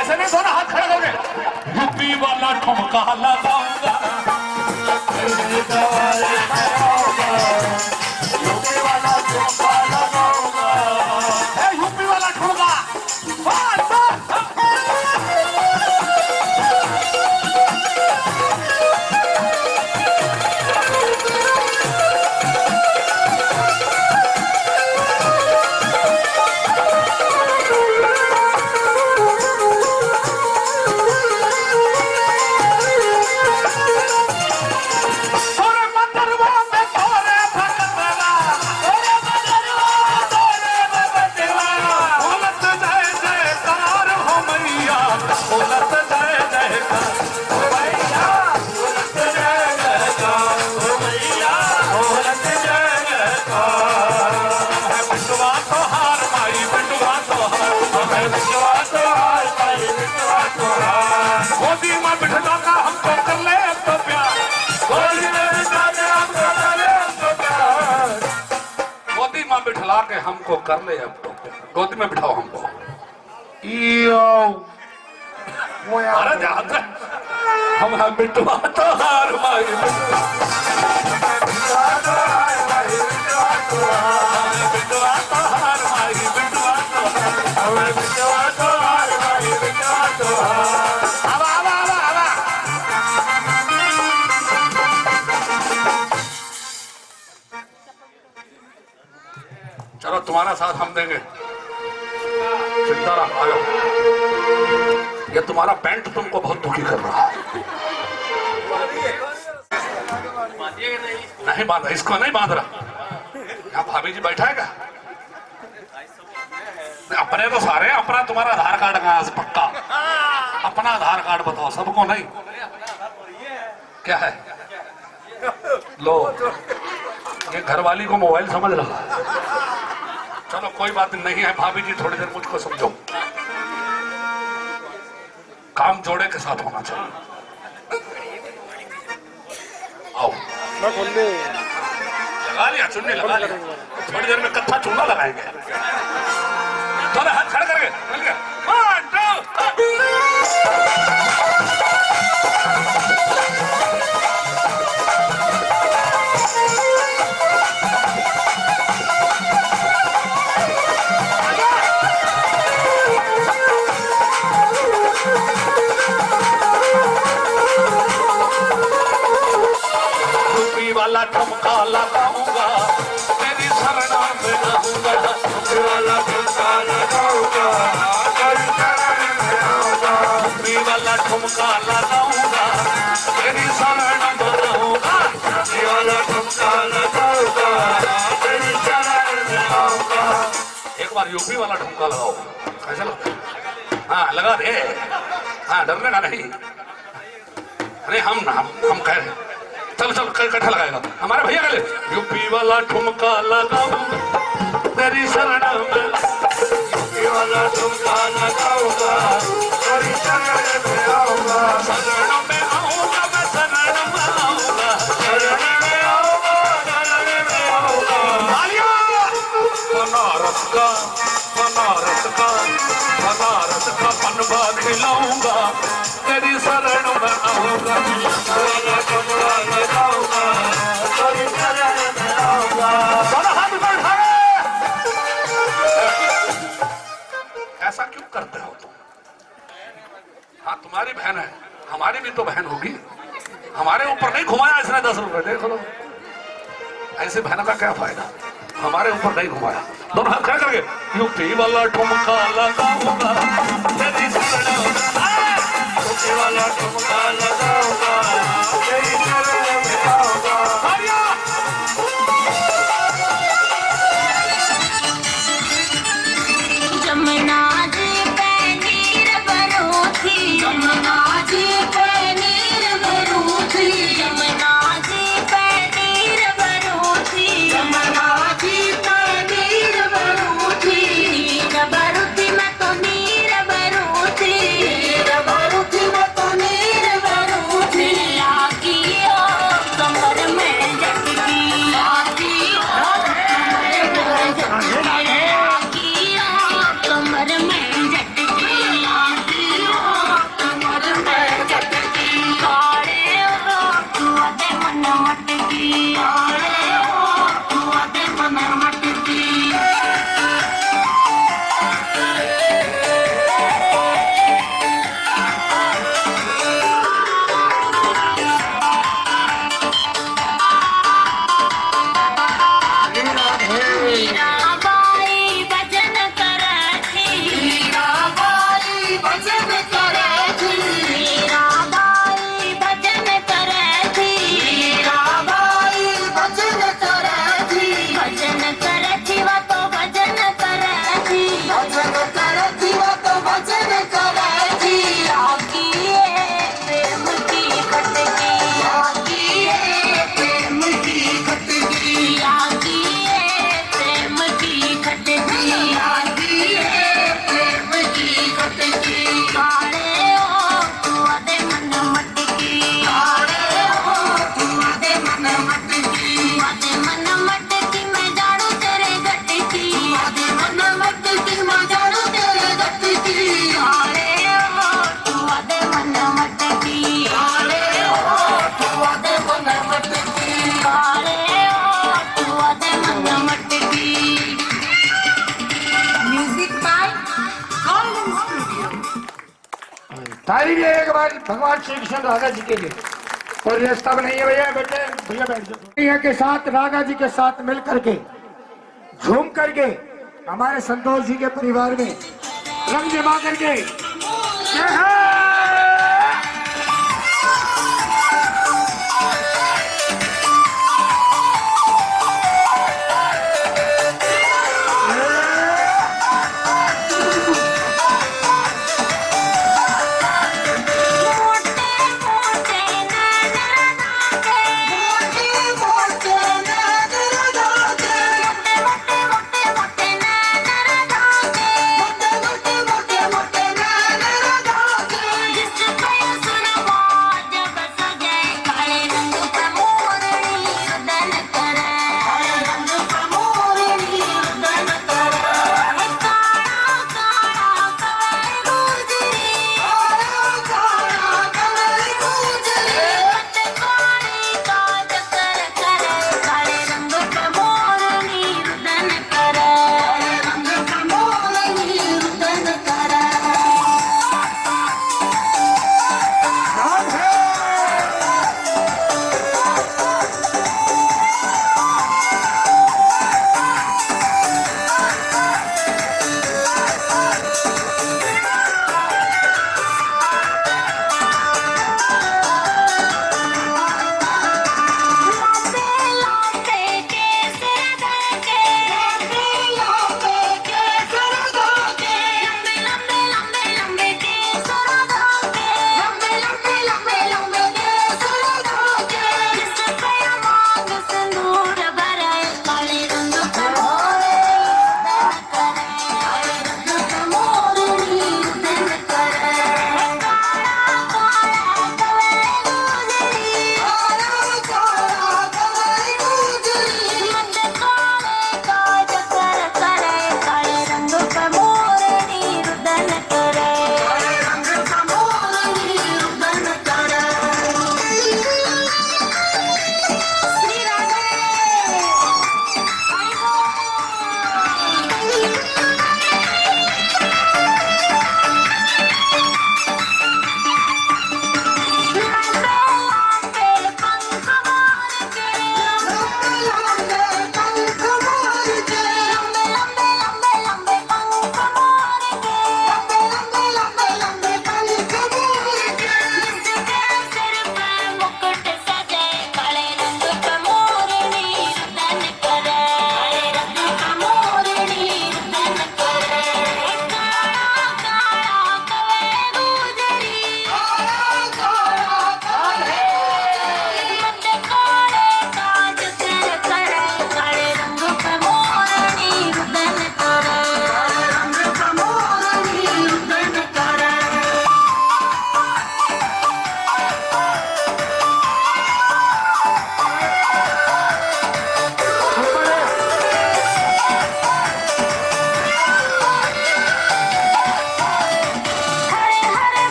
ऐसे नहीं दोनों हाथ खड़े करोगे, यूपी वाला ठुमका लगाऊंगा, यूपी वाला ठुमका लगाऊंगा, यूपी वाला ठुमका। बिठला के हमको कर ले, अब तो गोदी में बिठाओ हमको। अरे जाते हम बिटवा तो हार माई, बिटवा तो हार माई, बिटवा तो हार माई, बिटवा तो हार माई, बिटवा तो हार। चलो तुम्हारा साथ हम देंगे, चिंता ना, आ जाओ। ये तुम्हारा पैंट तुमको बहुत दुखी कर रहा है। नहीं बांधा, इसको नहीं बांध रहा। यहाँ भाभी जी बैठा है क्या? अपने तो सारे, अपना तुम्हारा आधार कार्ड कहाँ से पक्का? अपना आधार कार्ड बताओ, सबको नहीं। क्या है? लो, ये घरवाली को मोबाइल समझ रहा है। चलो कोई बात नहीं है भाभी जी, थोड़ी देर मुझको समझो। काम जोड़े के साथ होना चाहिए। आओ, लगा लिया चुन्नी, लगा लिया। थोड़ी देर में कत्था चूना लगाएंगे। थोड़ा हाथ खड़े करके, चल गया। वाला ठुमका लगाऊंगा, तेरी शरणा में रहूंगा, यूपी वाला ठुमका लगाऊंगा, तेरी शरण में रहूंगा, यूपी वाला ठुमका लगाऊंगा, तेरी शरण में रहूंगा, यूपी वाला ठुमका लगाऊंगा, तेरी शरण में रहूंगा। एक बार यूपी वाला ठुमका लगाओ, कैसे लगता? हाँ लगा दे, हाँ डरने का नहीं। अरे हम कह रहे, चलो चलो इकट्ठा लगाएगा हमारे भैया के लिए। यूपी वाला ठुमका लगाऊंगा, तेरी शरण में, यूपी वाला ठुमका लगाऊंगा, तेरी शरण में आऊंगा, शरण में आऊंगा, मैं शरण में आऊंगा, शरण में आऊंगा, शरण में आऊंगा। बनारस का पनवा खिलाऊंगा, तेरी शरण में आऊंगा, ऐसा क्यों करते हो तुम? हाँ तुम्हारी बहन है, हमारी भी तो बहन होगी। हमारे ऊपर नहीं घुमाया इसने 10 रुपए, देख लो। ऐसे बहन का क्या फायदा? हमारे ऊपर नहीं घुमाया। दोनों हाथ खड़े करके, यूपी वाला ठुमका लगाऊंगा, तेरी शरण में, यूपी वाला ठुमका लगाऊंगा, तेरी शरण में आऊंगा। जमुना जी पैनीर बनो थी, जमुना मन मटकी, काले होठ वादे मन मटकी, काले होठ वादे मन मटकी। Music by golden studio. ताली भी एक बार भगवान श्री कृष्ण राधा जी के लिए। और ये सब नहीं है भैया, बेटे भैया बैठ जाओ। के साथ राधा जी के साथ मिल करके झूम करके हमारे संतोष जी के परिवार में रंग जमा करके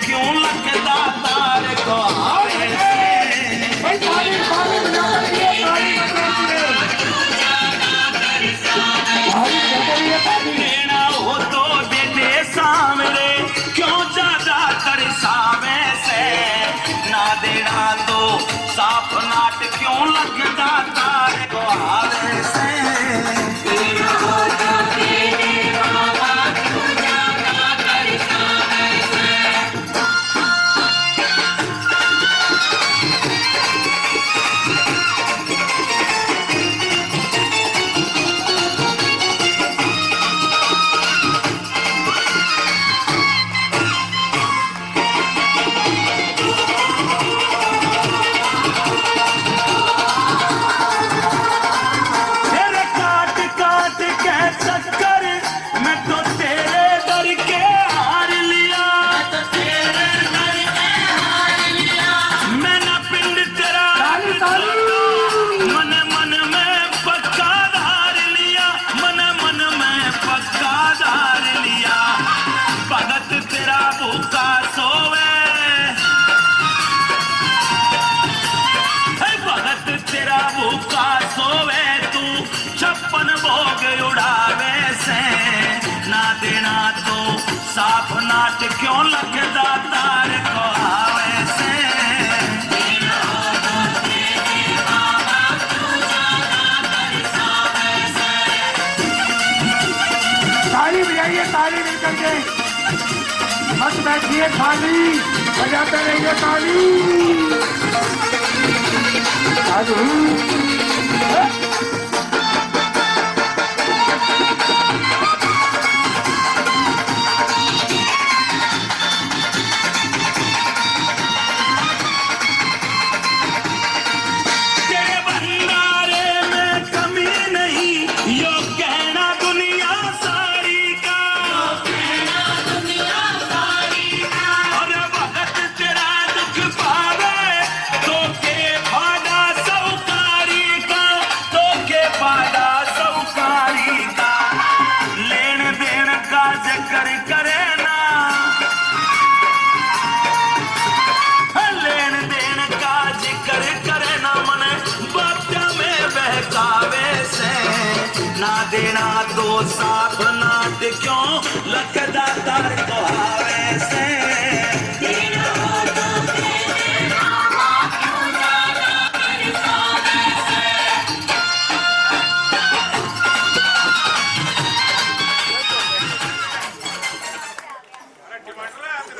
क्यों लगता तार को आवे से भाई ताली ताली बजा रही है, ताली बजा रही है, ताली देना हो तो दे दे सामने क्यों ज्यादा तरसावे से ना देना तो साफ नाट क्यों लगता तार को आवे से तेरे काट काट के चक्कर मैं तो तेरे दर के हार लिया मैं न पिंड तेरा मन मन में पक्का धार लिया मन मन में पक्का धार लिया भगत तेरा भूखा सोवे भगत तेरा भूखा सोवे तू 56 भोग उड़ावे से ना देना तो साफ नाट क्यों लगदा तार को आवे से ताली बजाइए, ताली मिलकर के मत बैठिए, ताली बजाते रहिए, ताली तेरे भंडारे में कमी नहीं यो कहना दुनिया सारी का और भगत तेरा दुख पावे तो के फायदा सौकारी का तो के फायदा सौकारी का लेन देन का जिक्र करे ना लेन देन का जिक्र करे ना मन बात्या में बहकावे से ना देना तो साफ नाट क्यों लगदा तार को आवे से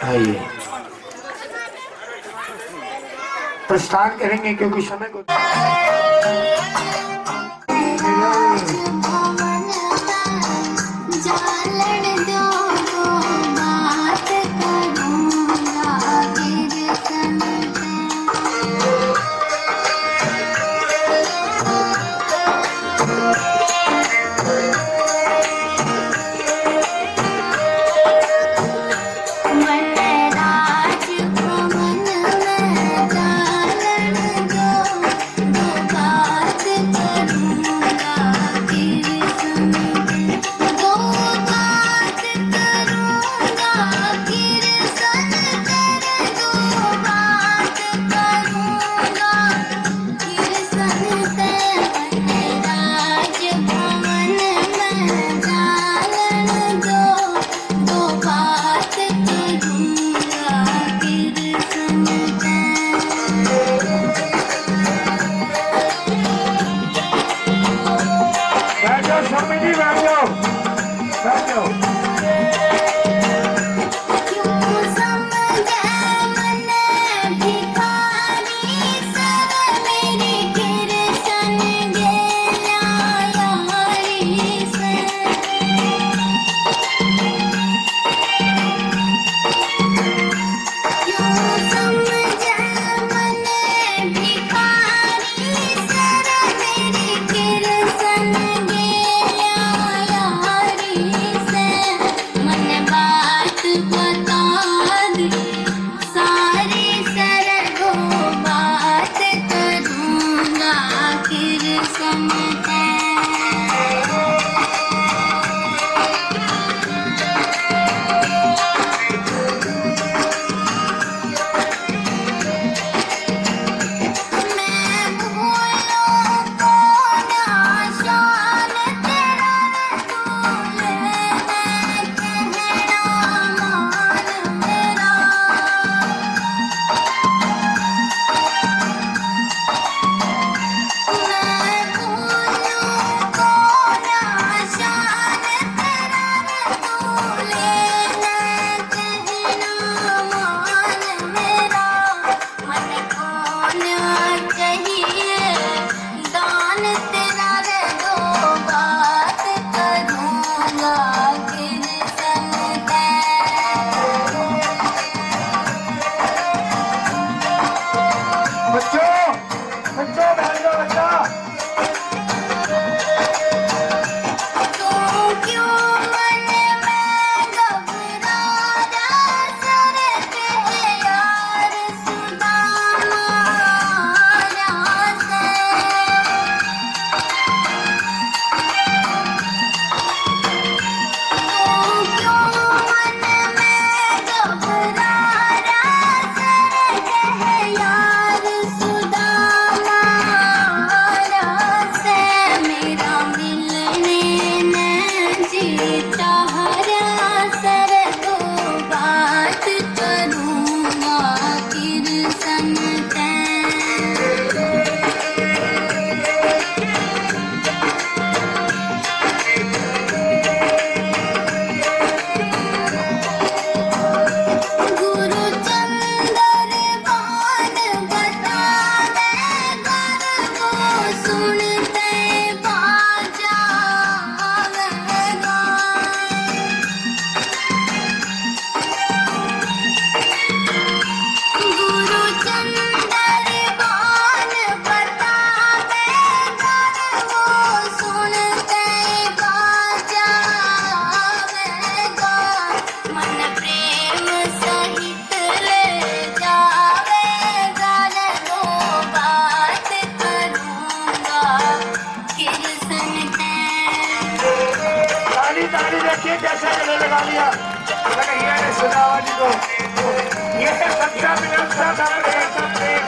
आइए प्रस्थान करेंगे क्योंकि समय को जालन दो बात करूंगा कीर्तन मन राज को मन में जालन दो बात करूंगा कीर्तन सुनते बाजा आवेगा गुरु चंदर बान बतावेगा वो सुनते बाजा आवेगा मन प्रेम सहित ले जावेगा लो बात करूंगा कृष्ण ताली ताली देखिए कैसे गले लगा लिया कन्हैया ने सुदामा जी को। ये सच्चा मिलन था प्रेम।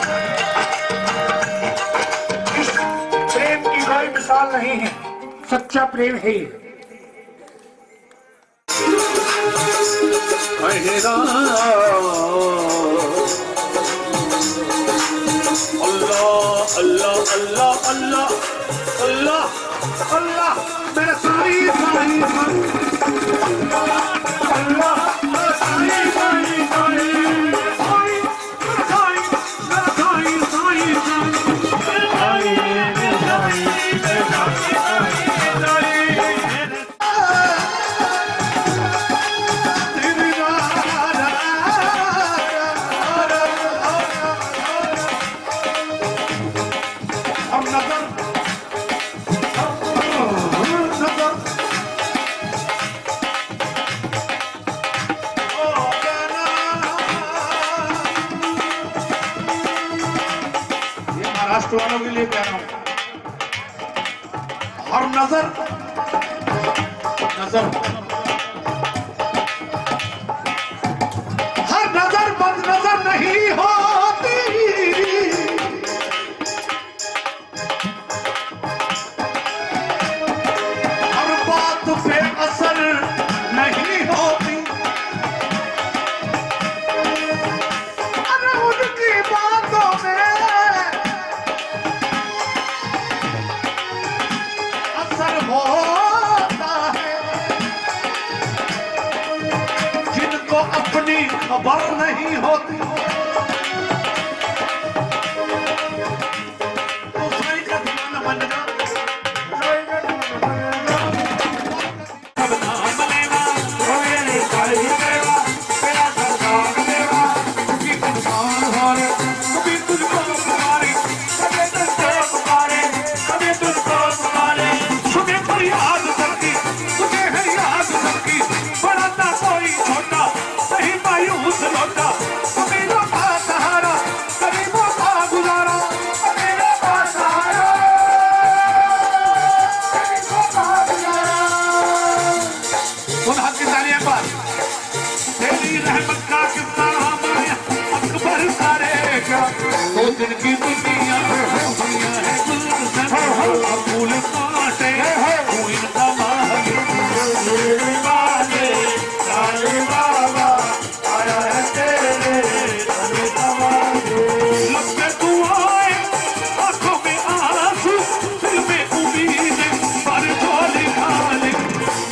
इस प्रेम की कोई मिसाल नहीं है, सच्चा प्रेम है ये। अल्लाह अल्लाह अल्लाह अल्लाह अल्लाह अल्लाह मेरे सारी अल्लाह महाराष्ट्र वालों के लिए कह रहा हूं, हर नजर नजर हर नजर बद नजर नहीं होती, हर बात पे असर नहीं होती, अरे उनकी बातों में असर होता है, जिनको अपनी खबर नहीं होती तो सही का दीवाना बन जा, सही का दीवाना बन जा। अब नाम लेवा होए काली देवा तेरा सरकार देवा कि कुर्बान होरे कभी तुझको पुकारे कभी तुझको पुकारे कभी तुझको पुकारे सुने फरियाद करती तुझे है याद करती बड़ा ना कोई छोटा नहीं मायूस लौटा कबीरों का सहारा गरीबों का गुजारा कबीरों का सहारा गरीबों का गुजारा। सुन हाथ की तालियां पर तेरी रहमत का कितना हमारे अकबर करेगा, दो दिन की दुनिया है गुलशन फूल काटे तू इनका मालिक वाले सारे बाबा आया है तेरे तने तवाले लगे दुआएं आंखों में आंसू दिल में उम्मीद पर झोली खाले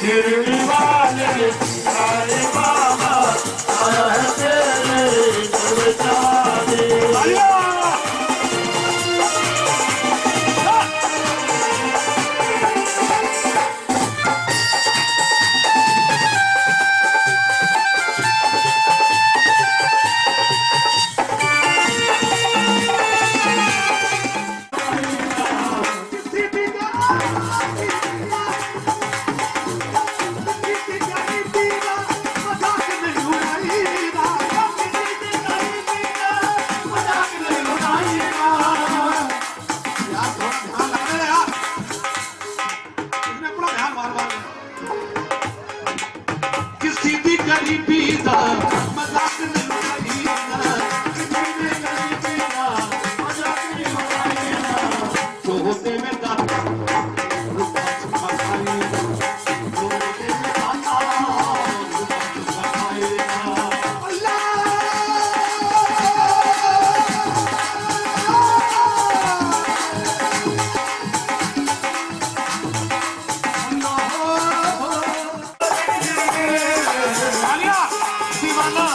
तेरे वाले सारे बाबा आया है तेरे तने तवाले। किसी भी गरीबी का मजाक नहीं उड़ाईना, किसी भी गरीबी का मजाक नहीं उड़ाईना, जो होते में दाता रुपा चुका खाईना, जो होते में दाता रुपा चुका खाईना। अल्लाह दीवाना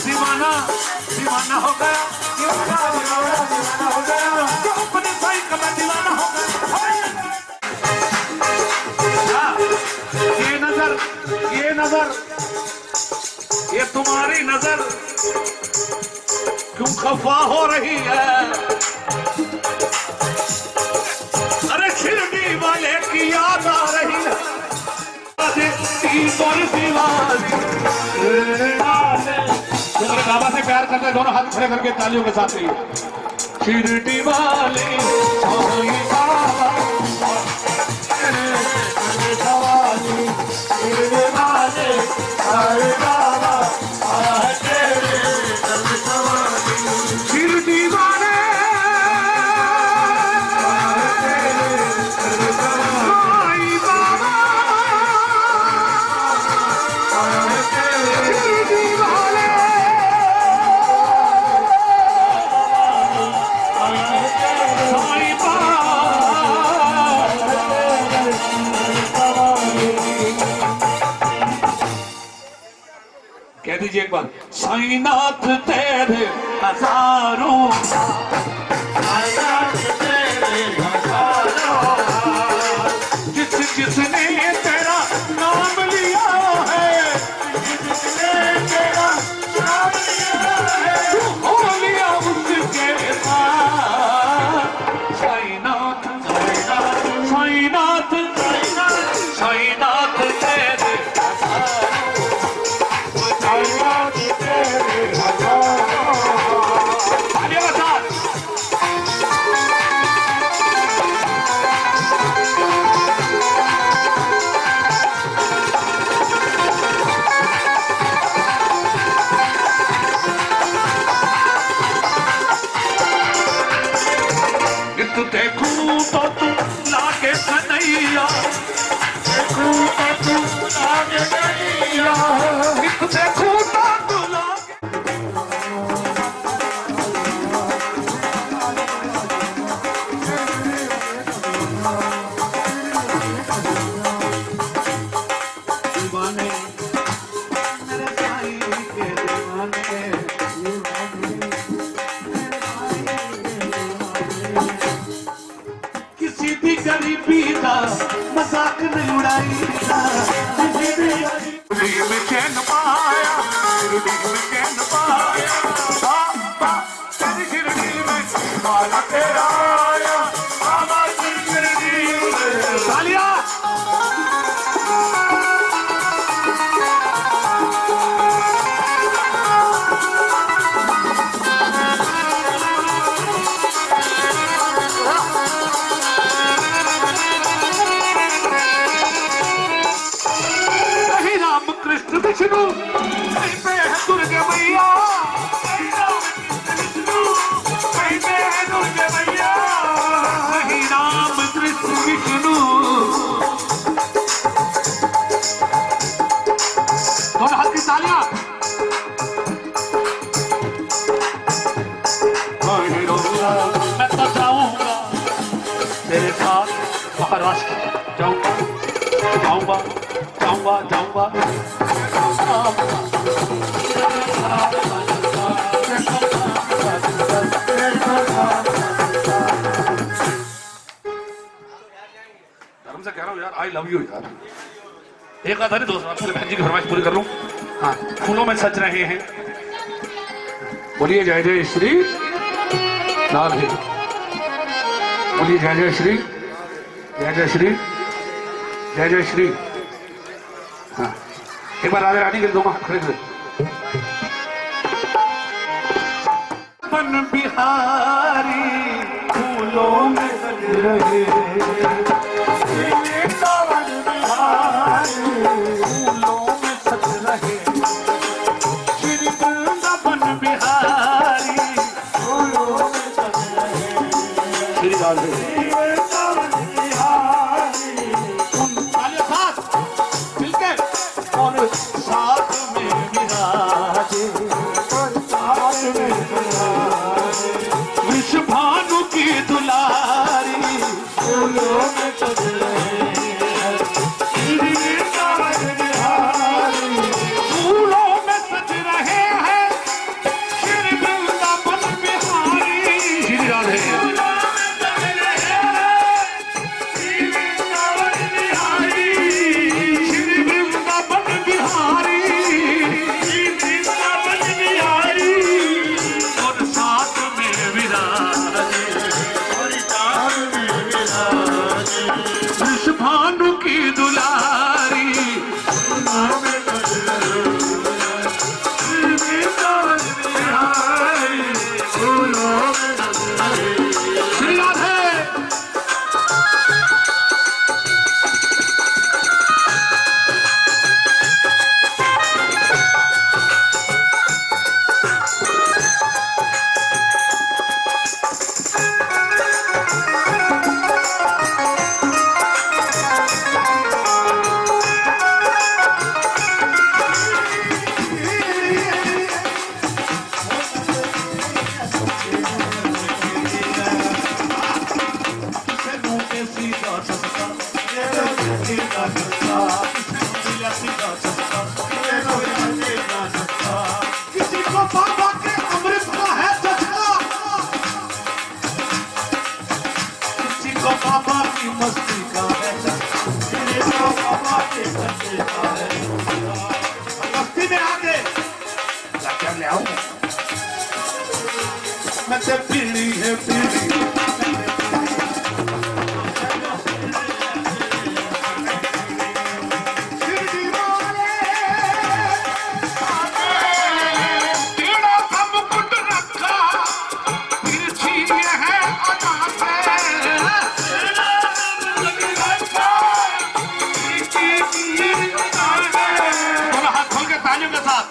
दीवाना दीवाना हो गया, दीवाना दीवाना दीवाना हो गया, जो अपने भाई का मैं दीवाना हो गया। तुम्हारी नजर क्यों खफा हो रही है? अरे शिरडी वाले की याद आ रही है। अगर बाबा से प्यार करते दोनों हाथ खड़े करके तालियों के साथ रहिए। शिरडी वाले साईं बाबा, शिरडी वाले साईं बाबा, शिरडी वाले कह दीजिए एक बार, साईनाथ तेरे हजारों, साईनाथ तेरे हजारों, जिसने तेरा नाम लिया है, जिसने तेरा नाम लिया है, हो लिया उसके साथ। साईनाथ साईनाथ साईनाथ साईनाथ तेरे देखूं तो तू लागे कन्हैया, देखूं तो तू लागे कन्हैया, देखूं तो तू लागे। दीवाने मेरे साईं के दीवाने, गरीबी का मजाक नहीं उड़ाई, में चैन पाया, में चैन पाया, बाबा तेरी शिरडी में माला तेरा आया, बाबा तेरी शिरडी में तालियां। विष्णु कहीं पे है दुर्गे मैया, कहीं पे है दुर्गे मैया, कहीं राम कृष्ण विष्णु। दोनों हाथ की तालियां। मैं तो जाऊंगा तेरे साथ महाराष्ट्र, जाऊंगा जाऊंगा जाऊंगा जाऊंगा। धर्म से कह रहा हूँ यार, आई लव यू यार। एक आधा नहीं, दोस्त पहले बहन जी की फरमाइश पूरी कर लूं। हाँ, फूलों में सज रहे हैं। बोलिए जय जय श्री लाल जी, बोलिए जय जय श्री, जय जय श्री, जय जय श्री। हाँ, एक बार राधे रानी के दो हाथ खड़े कर। बन बिहारी फूलों में सज रहे, बन बिहारी फूलों में सज रहे, श्री वृंदावन बिहारी फूलों में सज रहे, श्री राधे वृंदावन बिहारी। साथ मिलकर और साथ में विराजे, साथ में विराजे, विश्व भानु की दुलारी, बाबा की मस्ती का है मेरे जो बाबा के बच्चे का है। मस्ती में आके क्या ले आऊं मैं ते पीढ़ी है पीढ़ी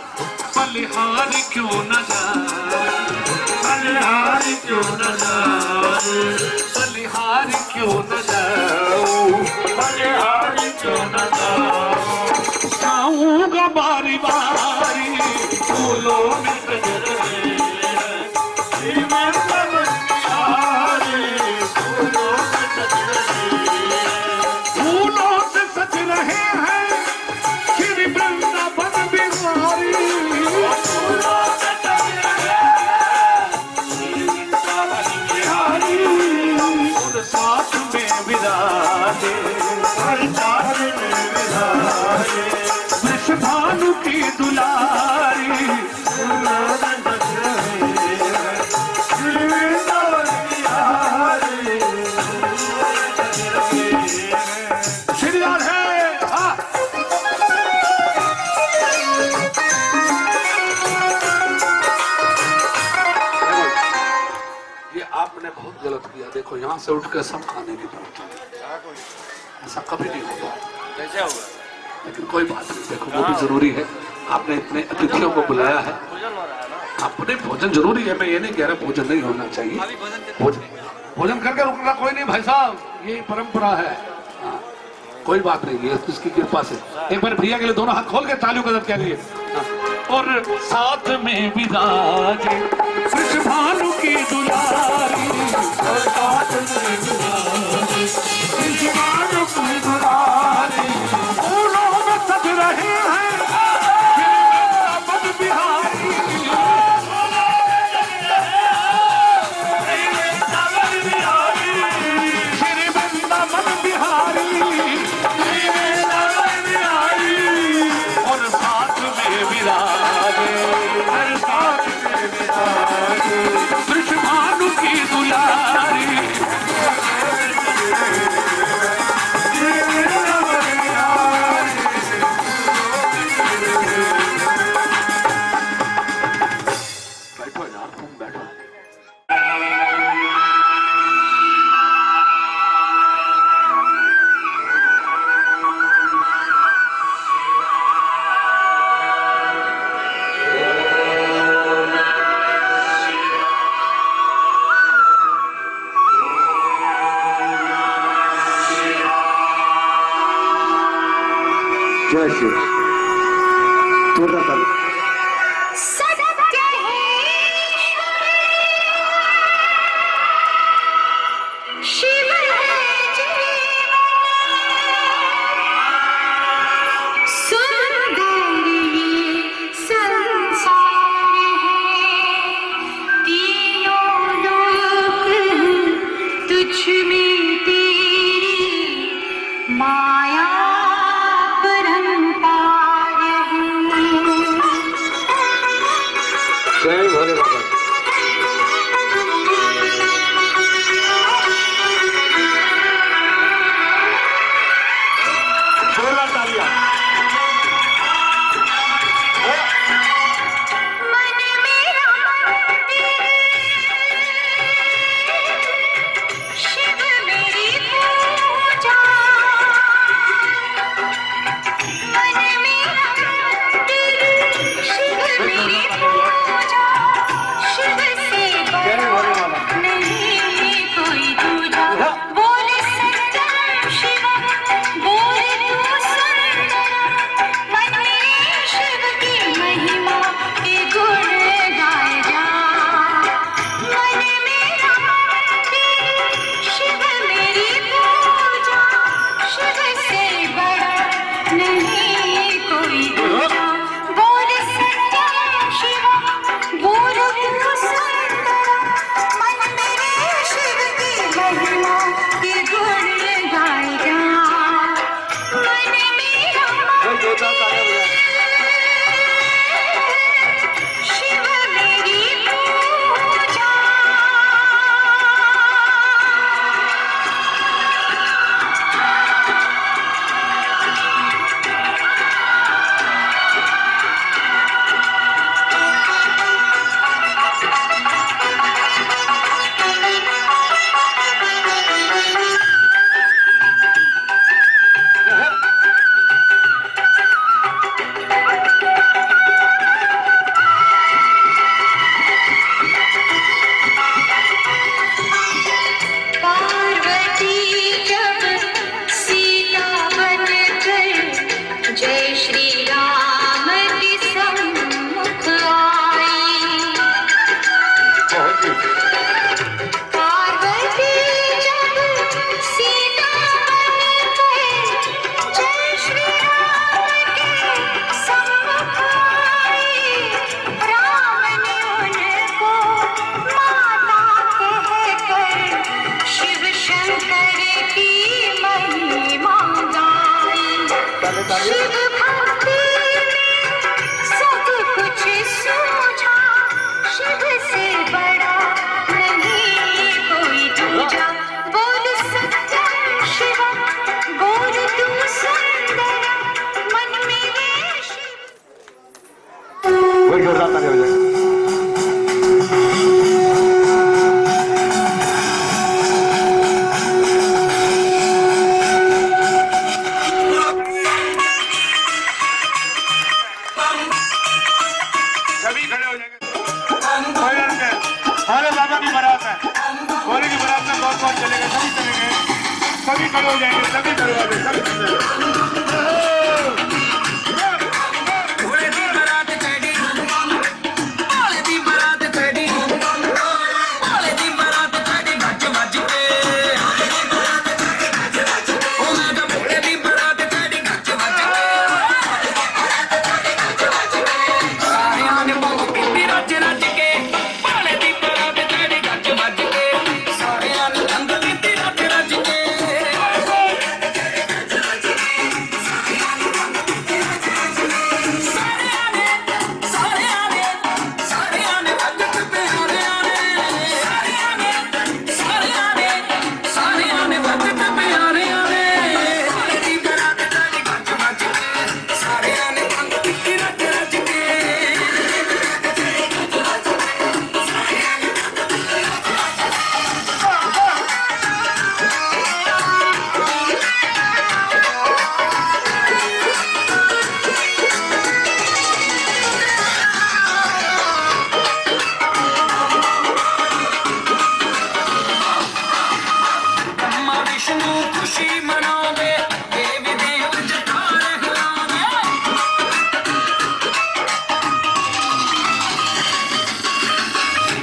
बलिहारी क्यों न जाए बलिहारी क्यों न जाए बलिहारी क्यों न जाओ बलिहारी क्यों न जाओ जाऊंगा बारी बारी फूलों में सज रहे हैं फूलों में सज रहे हैं फूलों से सज रहे हैं श्री वृंदावन बिहारी साथ में विराजे वृषभानु की दुलारी श्रीराज है आपने बहुत गलत किया। देखो यहाँ से उठ कर सब खाने नहीं पहुंचा ऐसा कभी नहीं होगा कैसे होगा लेकिन कोई बात नहीं देखो वो भी जरूरी है आपने इतने अतिथियों को बुलाया है अपने भोजन जरूरी है मैं ये नहीं कह रहा भोजन नहीं होना चाहिए भोजन करके रुकना कोई नहीं भाई साहब ये परंपरा है कोई बात नहीं है उसकी कृपा से एक बार भैया के लिए दोनों हाथ खोल के तालियों का के लिए और साथ में विराजे वृषभानु की दुलारी और साथ में विराजे वृषभानु की दुलारी फूलों में सज रहे हैं वृंदावन बिहारी श्री वृंदावन बिहारी और साथ में विराजे हर साथ में विराजे वृषभानु की दुलारी बैठो यार तुम बैठो जय श्री पूर्ण कर सत्य शिव सुंदर ये संसार है तीनों लोक तुझ में तेरी माया परंपार है शिव भक्ति में सब कुछ सूझा, शिव से बड़ा नहीं कोई दूजा। बोल सत्यम शिवम, बोल तू सुंदरम, मन मेरे शिव। वही जोरदार ताली हो जाए। सभी खड़े हो जाएंगे। हमारे बाबा की बारात है, भोले की बारात में बहुत बहुत चले गए, सभी चले गए, सभी खड़े हो जाएंगे, सभी खड़े हो जाएंगे, सभी खड़े हो जाएंगे। भोले दी बारात चढ़ी, भोले दी बारात चढ़ी, भोले दी बारात चढ़ी भज भज के। ओ मैं तो भोले दी बारात चढ़ी भज भज के। सारियां ने बंग पीती रज रज के, भोले दी बारात चढ़ी भज भज के। सारियां ने बंग पीती रज रज के। सारियां ने भगत प्यारियां ने, सारियां ने भगत प्यारियां ने। भोले दी बारात चढ़ी भज भज के, सारियां ने बंग पीती रज रज के। ब्रह्मा विष्णु खुशी मनावे, देवी देव जयकार हिलावे।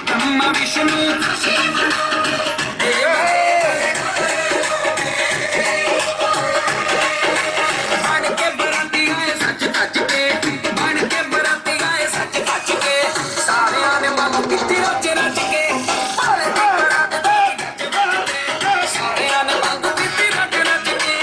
ब्रह्मा विष्णु खुशी मनावे, बन के बराती आए सच सच के, बन के बराती आए सच सच के। सारियां ने बंग पीती रज रज के, भोले दी बारात चढ़ी भज भज के। सारियां ने बंग पीती रज रज के।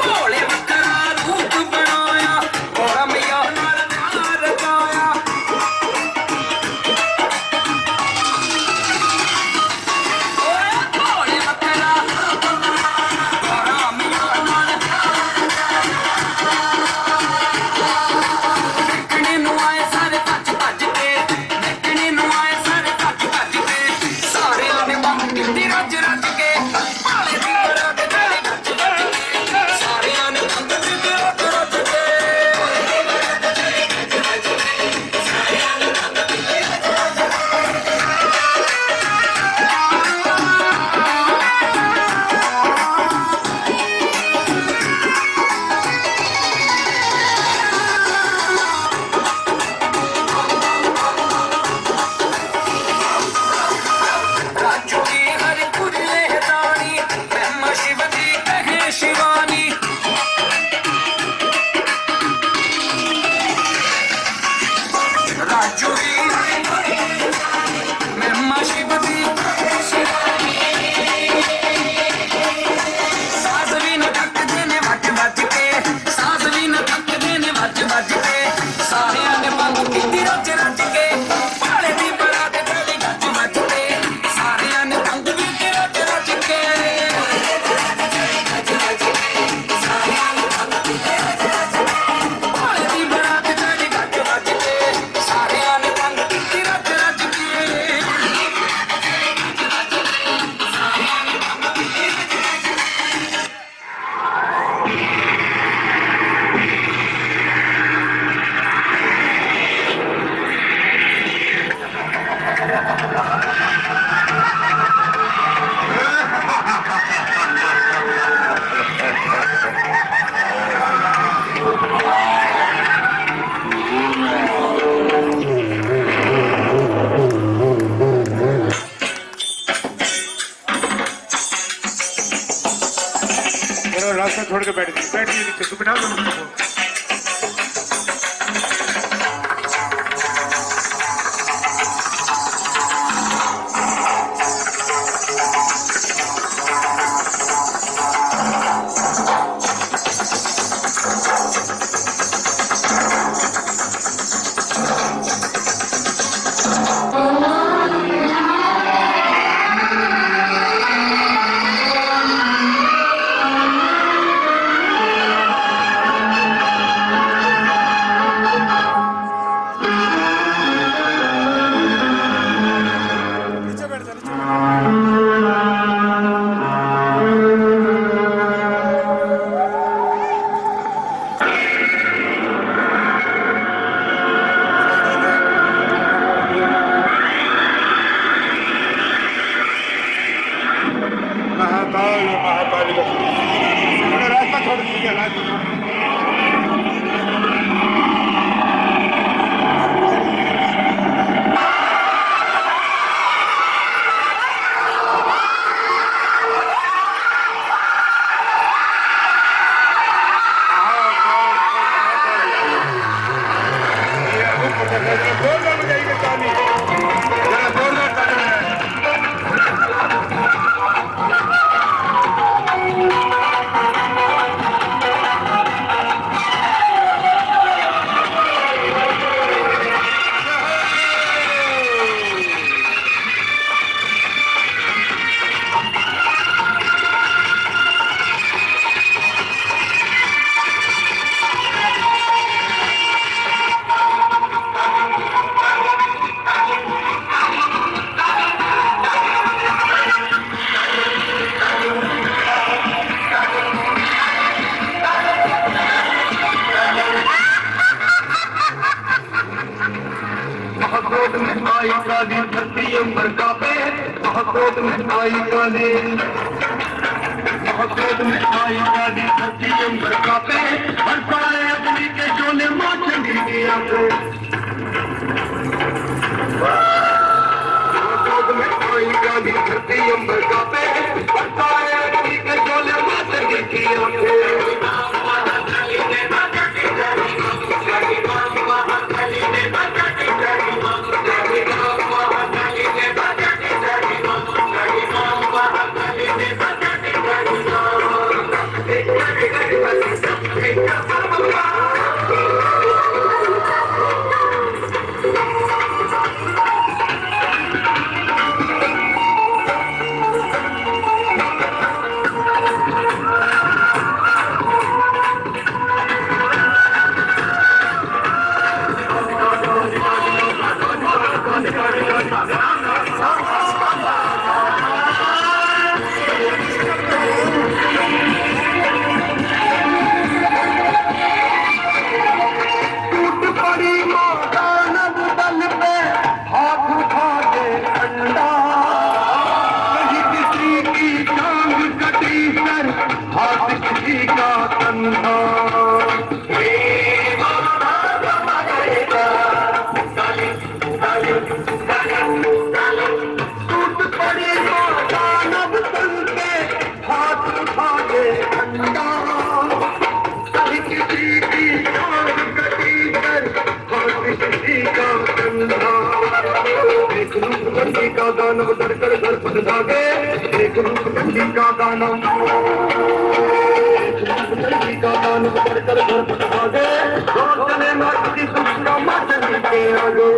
भोले बकरा रूप बनाया, भोला मैया नाल प्यार रचाया। ओए भोले बकरा, भोला मैया नाल देखने नूं आए सारे भज भज के, देखने नूं आए सारे भज भज के। सारियां ने बंग पीती रज रज के, भोले दी बारात चढ़ी भज भज के। सारियां ने बंग पीती रज रज के। राजू की हर खुले दानी, ब्रह्मा शिव जी कहे शिवानी। राजू की ब्रह्मा शिव जी कहे शिवानी। सास भी न थक देने भज भज के, सास भी न थक देने भज भज के। सारियां ने बंग पीती रज रज के, भोले दी बारात चढ़ी भज भज के। सारियां ने बंग पीती रज रज के। भोले दी बारात चढ़ी भज भज के, सारियां ने बंग पीती रज रज के। के बैठ जी नीचे तू बिठा दो महाकाली का रास्ता छोड़ दीजिए धरती अंबर कापे महाकोट में आई काली महाकोट में आई काली धरती अंबर कापे हर पाए अग्नि के शोले मां चंडी की आंखें महाकोट में आई काली धरती अंबर कापे हर पाए अग्नि के शोले मां चंडी की आंखें का गानव दरकर घर पर भागे एक रूप चंडी का गानव का गानव दरकर घर पर भागे चले मात की सुखना मां चंडी के आगे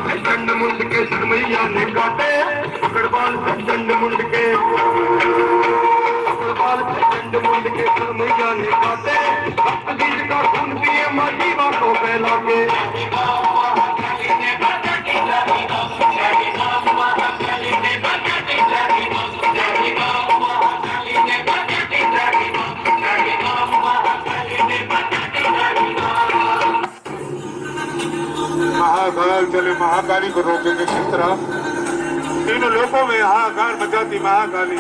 डंड मुंड के सरमैया ने काटे पकड़वाल से डंड मुंड के पकड़वाल से डंड मुंड के सरमैया ने काटे अजीज का खून पिए माटी बातों फैला के महाकाल चले महाकाली को रोकेंगे किस तरह। तीनों लोगों में हाहाकार मचाती महाकाली।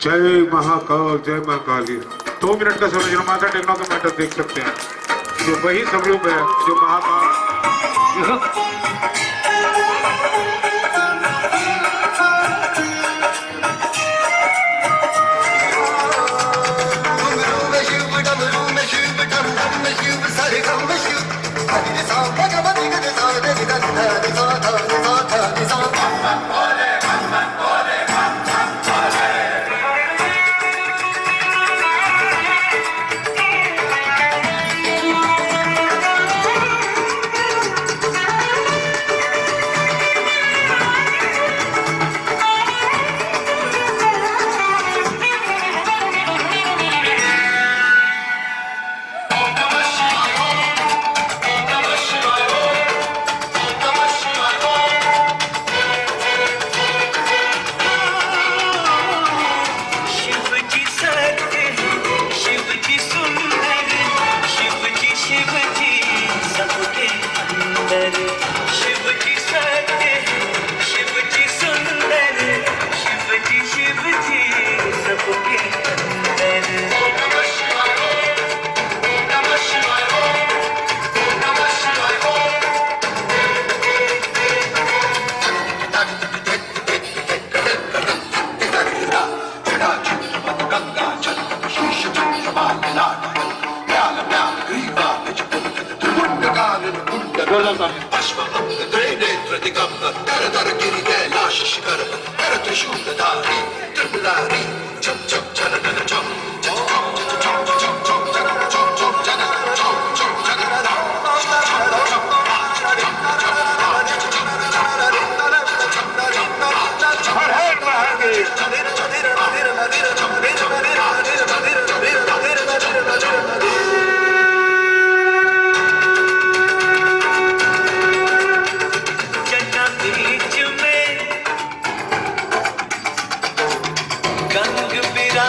जय महाकाल जय महाकाली। 2 मिनट का समय जो माथा टेकना का मैटर देख सकते हैं, जो वही स्वरूप है जो महाकाल। गंग बिरा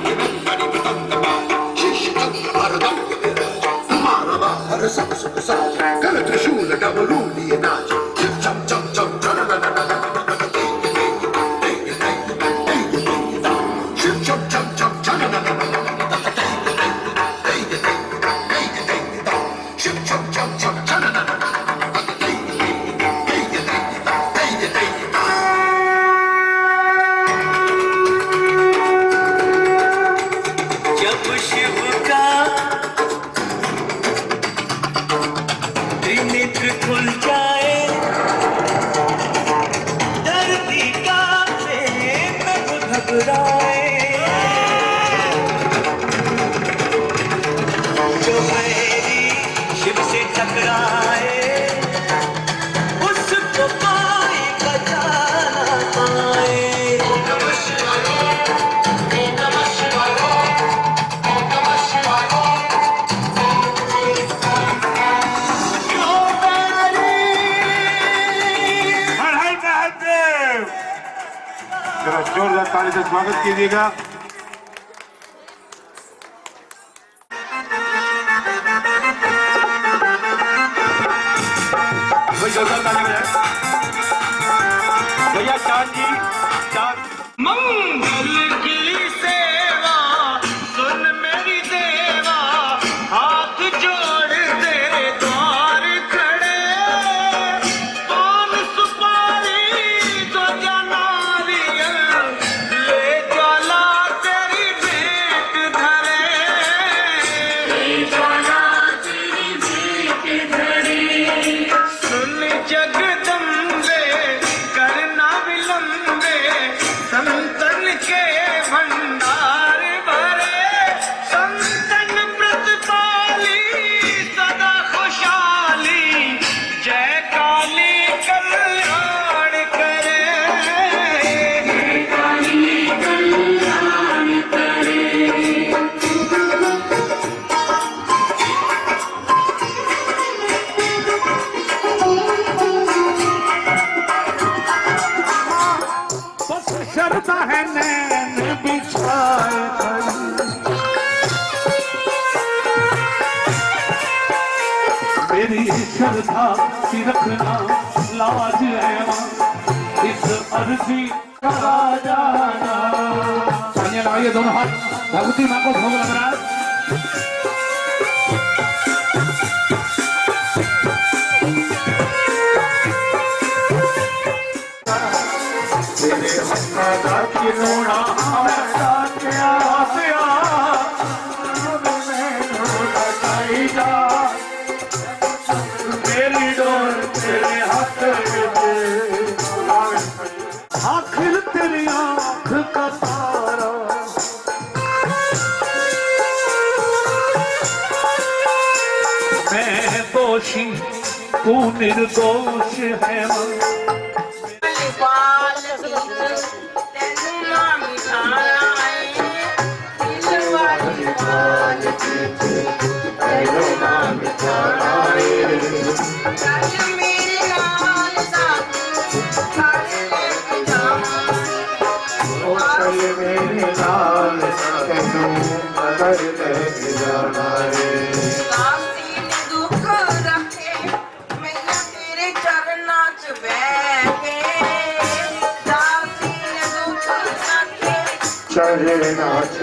कर त्रिशूल डबरूली नाच चम चम चम जब शिव का त्रिनेत्र खुल जाए धरती कांपे तब घबराए जो बैरी शिव से टकराए उसको कोई बचा ना पाए। हर हर महादेव। जरा जोरदार ताली से स्वागत कीजिएगा। भाई जोरदार ताली बजाएं। भैया चांद जी चांद मंगल की सेवा सुन मेरी देवा हाथ जोड़ दे द्वार खड़े पान सुपारी तो नारियल ले ज्वाला तेरी भेंट धरे सुन जगदम्बे करना विलंबे संतन के भंडार भरे संतन प्रतिपाली सदा खुशहाली जय काली कल्याण करे। बस शरता है नैन बिछाए मेरी श्रद्धा की रखना लाज है मां इस अर्जी करा जाना। तालियां लगाइए दोनों हाथ। भगवती मां को भोग लग रहा है। आखिर तेरी आंख का तारा मैं दोषी तू निर्दोष है मां। चले नाच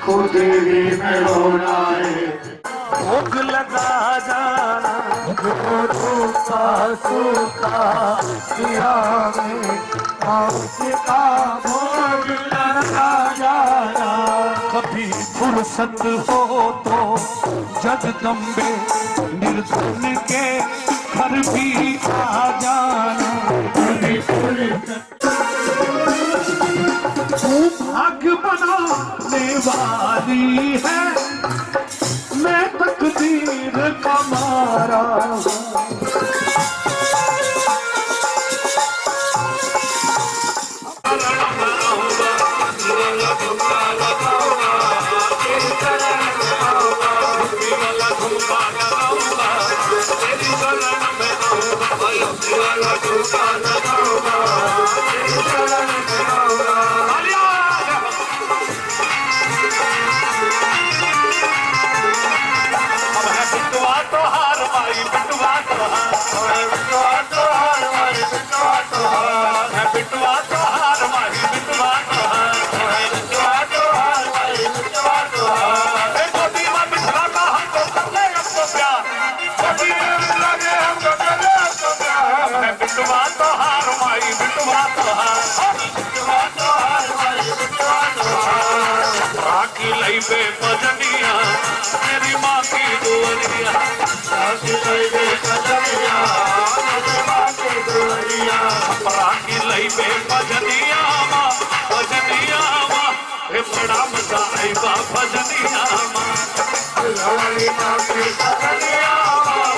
खुद भी में रोना है भोग लगा जाना सूखा सूखा सिया में का भोग लगा जाना। कभी फुर्सत हो तो जगदम्बे निर्धन के घर भी आ जाना। तू भाग्य बनाने वाली है मैं तकदीर का मारा बिटवा तोहार माही बिटवा तोहार बिटवा तोहार माही बिटवा तोहार बिटवा तोहार माही बिटवा तोहार गोदी में बिठा का हमको करने हमको प्यार गोदी में लगे हमको करने हमको प्यार बिटवा तोहार माही बिटवा तोहार बिटवा तोहार माही बिटवा तोहार राखी लई बे बजनिया मेरी माँ की दुआरिया राखी लई बे बजनिया मेरी माँ की दुआरिया राखी लई बे बजनिया माँ हे बड़ा मजा आएगा भजनिया माँ लवली माँ की बजनिया माँ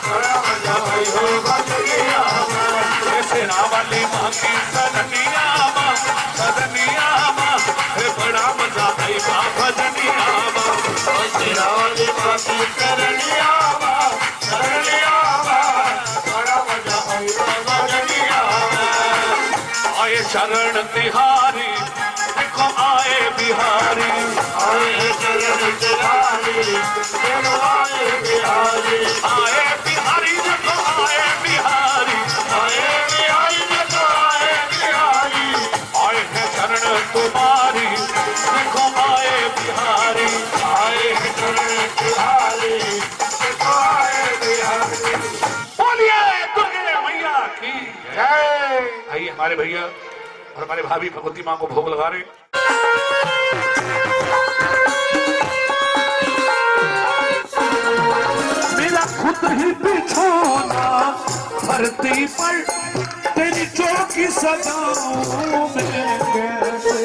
बड़ा मजा आएगा भजनिया माँ सेना वाली माँ की सदनिया माँ हे बड़ा मजा आएगा भजनिया माँ सेना वाली माँ की सदनिया माँ बड़ा मजा आएगा भजनिया आए शरण तिहारी देखो आए बिहारी आए शरण तिहारी देखो आए बिहारी आए बिहारी देखो आए बिहारी आए बिहारी देखो आए बिहारी आए हैं शरण तुम्हारी देखो आए बिहारी आए हैं शरण तिहारी देखो आए बिहारी बोलिए दुर्गे मैया की जय। आइए हमारे भैया और हमारे भाभी भगवती माँ को भोग लगा रहे। मेरा खुद ही बिछोना धरती पर तेरी चौकी सजाऊं मैं कैसे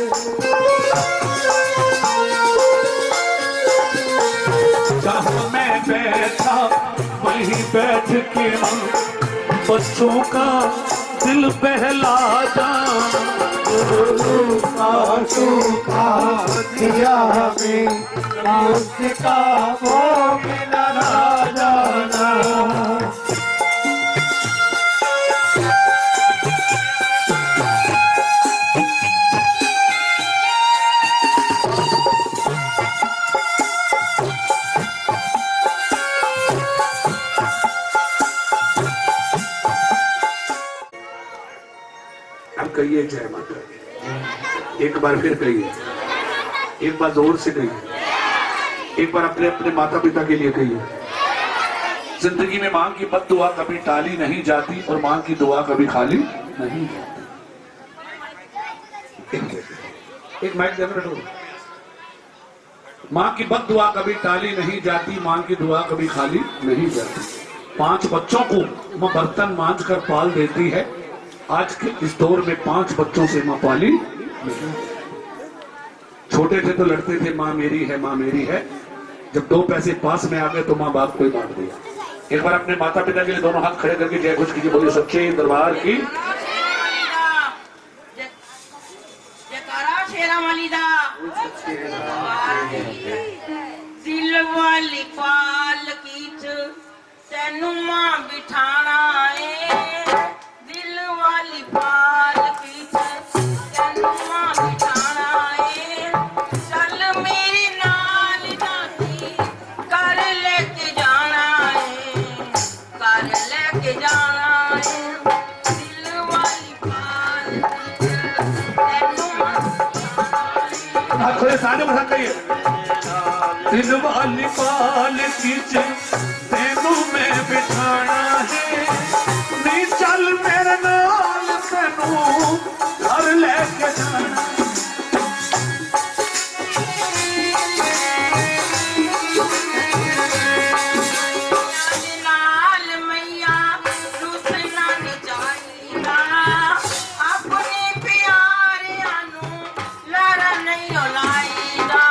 जहाँ मैं बैठा वहीं बैठ के बच्चों का दिल बहला आंसू का दिया में उसका वो मिला जाना कहिए जय माता दी। एक बार फिर कहिए, एक बार जोर से कहिए, एक बार अपने अपने माता पिता के लिए कहिए। जिंदगी में मां की बद दुआ कभी टाली नहीं जाती और मां की दुआ कभी खाली नहीं जाती। एक माइक देना। मां की बद दुआ कभी टाली नहीं जाती, मां की दुआ कभी खाली नहीं जाती। 5 बच्चों को मां बर्तन मांझ कर पाल देती है। आज के इस दौर में 5 बच्चों से मां पाली नहीं। छोटे थे तो लड़ते थे मां मेरी है, मां मेरी है। जब 2 पैसे पास में आ गए तो मां बाप को ही बांट दिया। एक बार अपने माता पिता के लिए दोनों हाथ खड़े करके जय घोष कीजिए। बोलिए सच्चे दरबार की जयकारा शेरा वाली दा। दिल वाली पाल कीच तेनू मां बिठाना है। दिल वाली पाल कीच तेनू मां बिठाना है। चल मेरे नाल जाती कर लेके जाना है, कर लेके जाना है। दिल वाली पाल कीच तेनू मां हाथ खोले सारे बसा करिए। दिल वाली पाल कीच तेनू मैं बिठाना है। नी चल मेरे नाल तेनू घर लेके जाना। नाल मैया रुसना नहीं चाहिदा, अपने प्यारियां नू लड़ नहीं लाईदा।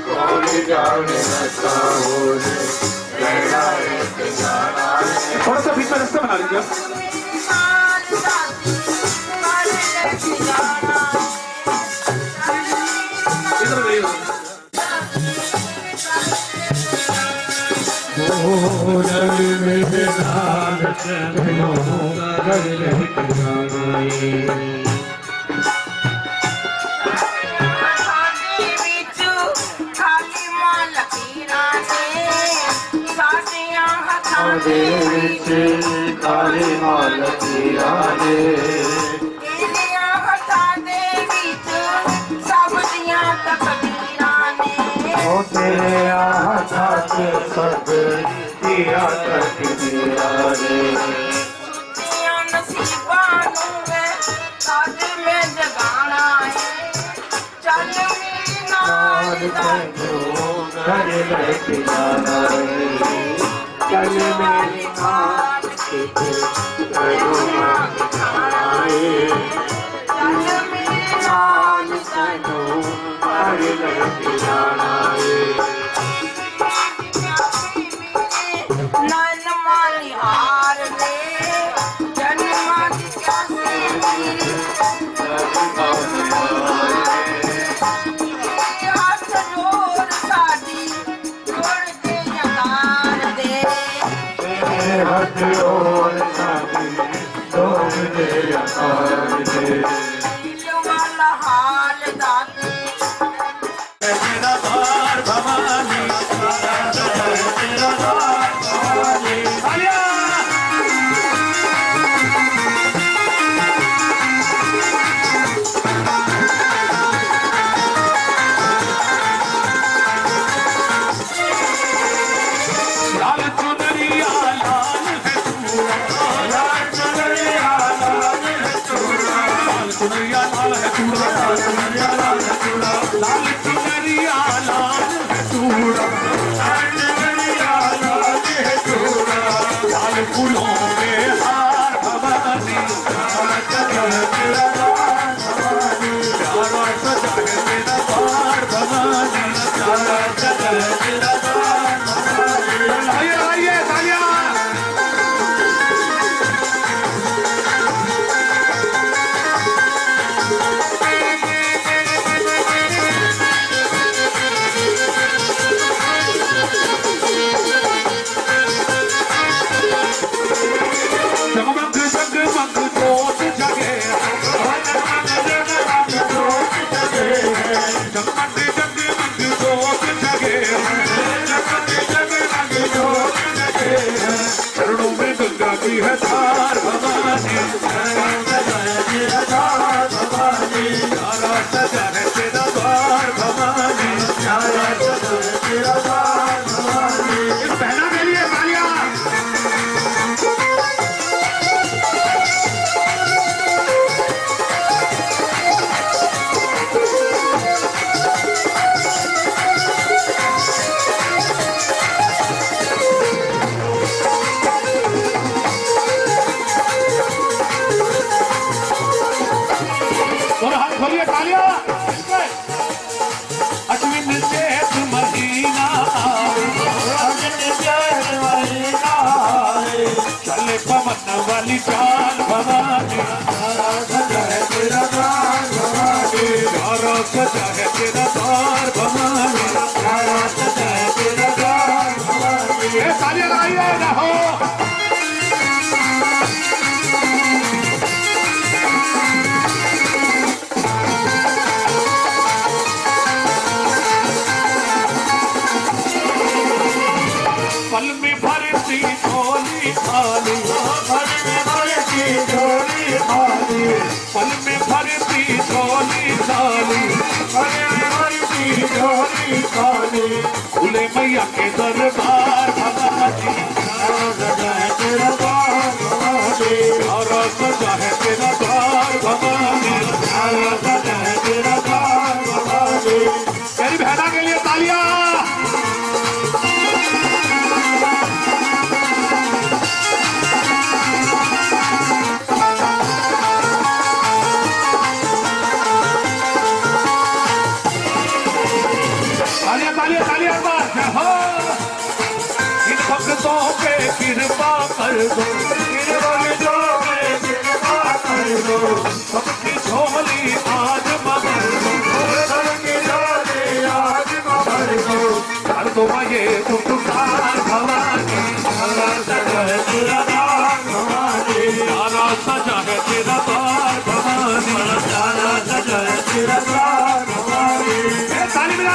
कौन जाने असां लेना लेके जाना है। थोड़ा सा बीच में रास्ता बना लीजिए। पाल जाती कर लेके जाना है। इधर रहिए। दे विच काली माल पीरा दे तेरिया हथां दे विच सब्जियां तकदीरां ने ओ तेरे हाथा के सब दिया तकदीरा दे सुतियां नसीबां नूं मैं अज मैं जगाना है चल मेरे नाल तैनू घर लेके जाना रे चल मेरी मां के तैनू मांग खाना रे चल मेरे नाल तैनू घर लेके जाना रे नैन माली हार दे जन्मा दी प्यासी हाथ जोड़ साडी जोड़ के यार दे तेरे हाथ और साथी लोग दे यार दे दिल वाला हाल दाती तेरा द्वार भवानी तेरा द्वार भवानी आलिया लाल चुनरिया लाल है चूड़ा लाल चुनरिया लाल है चूड़ा लाल चुनरिया लाल है चूड़ा लाल चुनरिया लाल है चूड़ा लाल चुनरिया लाल है चूड़ा लाल चुनरिया लाल है चूड़ा लाल फूलों के हार भवानी प्यारा सजा है तेरा द्वार भवानी प्यारा सजा है तेरा द्वार भवानी प्यारा सजा है तेरा द्वार भवानी आइए आइए तालियां जगमग जगमग जोत जगे जगमग जगमग जोत जगे जगमग जगमग जोत जगे जगमग जगमग जोत जगे चरणों में गंगा की है धार भवानी चरणों में तेरा द्वार भवानी प्यारा सजा है तेरा द्वार भवानी प्यारा सजा है तेरा द्वार भवानी इस बहना के लिए तालियां दोनों हाथ खोलिए तालियां अश्विन चैत महीना चले पवन वाली चाल भवानी प्यारा सजा है तेरा द्वार भवानी प्यारा सजा है तेरा द्वार भवानी प्यारा सजा है तेरा द्वार भवानी ये तालियां लगाइए ना हो पल में भरती झोली खाली पल में भरती झोली खाली पल में भरती झोली खाली पल में भरती झोली खाली खुले मैया के दरबार भवानी प्यारा सजा है तेरा द्वार भवानी प्यारा सजा है तेरा द्वार भवानी प्यारा सजा है तेरा द्वार भवानी मेरी बहना के लिए तालियां तालियां तालियां तालियां बात हो इन भक्तों पे कृपा कर दो इन भक्तों पे कृपा कर दो सबकी झोली आज मगर दो सबकी झोली आज मगर दो कर दो ये पुकार भवानी प्यारा सजा है तेरा द्वार भवानी प्यारा सजा है तेरा द्वार भवानी प्यारा सजा है तेरा द्वार भवानी ताली बजा